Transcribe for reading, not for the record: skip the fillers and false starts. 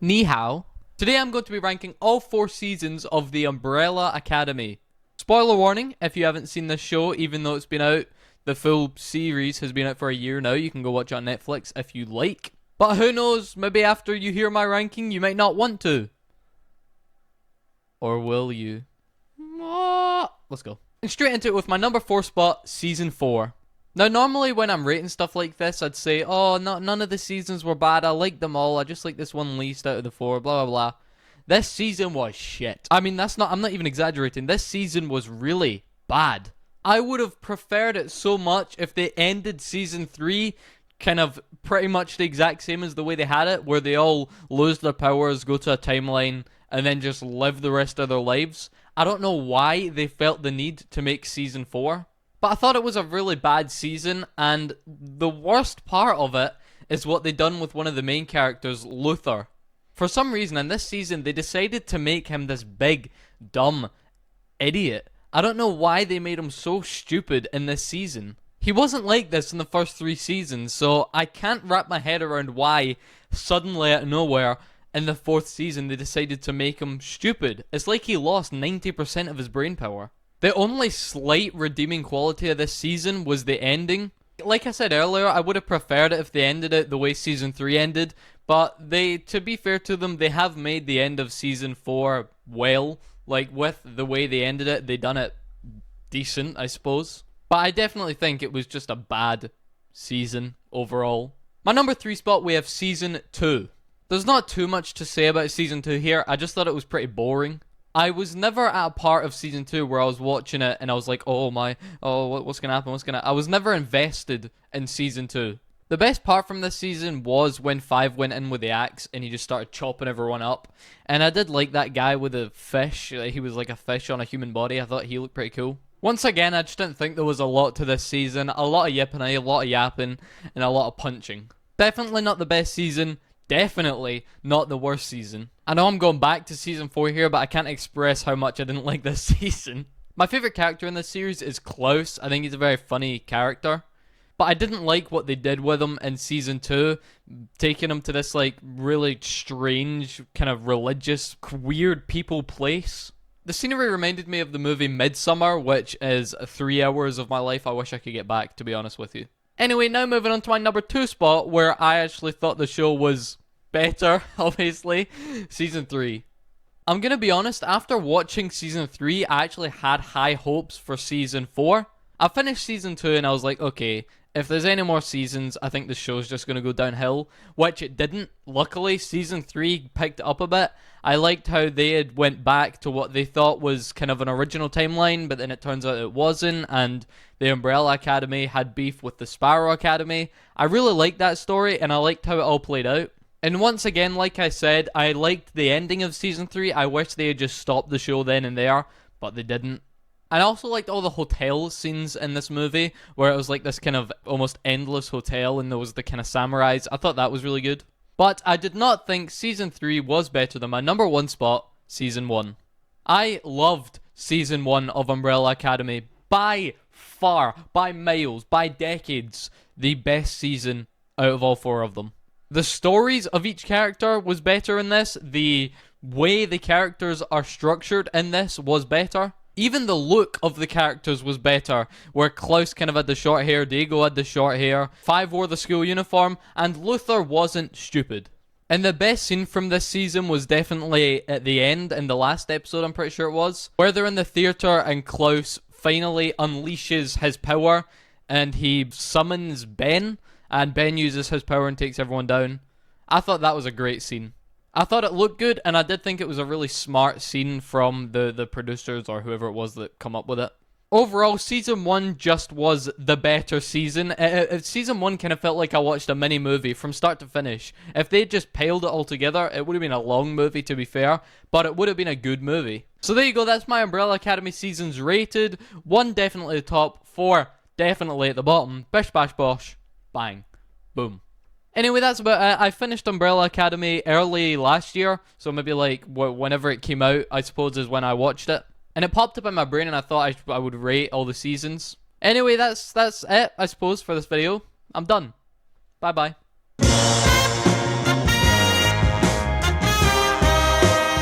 Ni hao. Today I'm going to be ranking all 4 seasons of The Umbrella Academy. Spoiler warning, if you haven't seen this show, even though it's been out, the full series has been out for a year now. You can go watch it on Netflix if you like. But who knows, maybe after you hear my ranking, you might not want to. Or will you? Let's go. And straight into it with my number 4 spot, Season 4. Now, normally when I'm rating stuff like this, I'd say, oh, none of the seasons were bad. I like them all. I just like this one least out of the 4, blah, blah, blah. This season was shit. I mean, I'm not even exaggerating. This season was really bad. I would have preferred it so much if they ended Season 3 kind of pretty much the exact same as the way they had it, where they all lose their powers, go to a timeline, and then just live the rest of their lives. I don't know why they felt the need to make Season 4. But I thought it was a really bad season, and the worst part of it is what they done with one of the main characters, Luther. For some reason, in this season, they decided to make him this big, dumb idiot. I don't know why they made him so stupid in this season. He wasn't like this in the first 3 seasons, so I can't wrap my head around why, suddenly out of nowhere, in the 4th season, they decided to make him stupid. It's like he lost 90% of his brain power. The only slight redeeming quality of this season was the ending. Like I said earlier, I would have preferred it if they ended it the way Season 3 ended, but to be fair to them, they have made the end of Season 4 well. Like, with the way they ended it, they done it decent, I suppose. But I definitely think it was just a bad season overall. My number 3 spot, we have Season 2. There's not too much to say about Season 2 here, I just thought it was pretty boring. I was never at a part of Season 2 where I was watching it and I was like, what's gonna happen, I was never invested in Season 2. The best part from this season was when 5 went in with the axe and he just started chopping everyone up. And I did like that guy with the fish, he was like a fish on a human body, I thought he looked pretty cool. Once again, I just didn't think there was a lot to this season, a lot of yipping, a lot of yapping, and a lot of punching. Definitely not the best season. Definitely not the worst season. I know I'm going back to Season 4 here, but I can't express how much I didn't like this season. My favourite character in this series is Klaus. I think he's a very funny character. But I didn't like what they did with him in Season 2, taking him to this like really strange, kind of religious, weird people place. The scenery reminded me of the movie Midsummer, which is 3 hours of my life I wish I could get back, to be honest with you. Anyway, now moving on to my number 2 spot, where I actually thought the show was better, obviously. Season 3. I'm gonna be honest, after watching Season 3, I actually had high hopes for Season 4. I finished Season 2 and I was like, okay, if there's any more seasons, I think the show's just gonna go downhill, which it didn't. Luckily, Season 3 picked it up a bit. I liked how they had went back to what they thought was kind of an original timeline, but then it turns out it wasn't, and the Umbrella Academy had beef with the Sparrow Academy. I really liked that story, and I liked how it all played out. And once again, like I said, I liked the ending of Season 3. I wish they had just stopped the show then and there, but they didn't. I also liked all the hotel scenes in this movie, where it was like this kind of almost endless hotel, and there was the kind of samurais. I thought that was really good. But I did not think Season 3 was better than my number 1 spot, Season 1. I loved Season 1 of Umbrella Academy. By far, by miles, by decades, the best season out of all 4 of them. The stories of each character was better in this. The way the characters are structured in this was better. Even the look of the characters was better, where Klaus kind of had the short hair, Diego had the short hair, 5 wore the school uniform, and Luther wasn't stupid. And the best scene from this season was definitely at the end, in the last episode I'm pretty sure it was, where they're in the theater and Klaus finally unleashes his power, and he summons Ben, and Ben uses his power and takes everyone down. I thought that was a great scene. I thought it looked good, and I did think it was a really smart scene from the producers or whoever it was that come up with it. Overall, Season 1 just was the better season. Season 1 kind of felt like I watched a mini movie from start to finish. If they just paled it all together, it would have been a long movie to be fair, but it would have been a good movie. So there you go, that's my Umbrella Academy seasons rated. 1 definitely the top, 4 definitely at the bottom. Bish bash bosh, bang, boom. Anyway, that's about it. I finished Umbrella Academy early last year, so maybe like whenever it came out, I suppose is when I watched it. And it popped up in my brain and I thought I would rate all the seasons. Anyway, that's it, I suppose, for this video. I'm done. Bye-bye.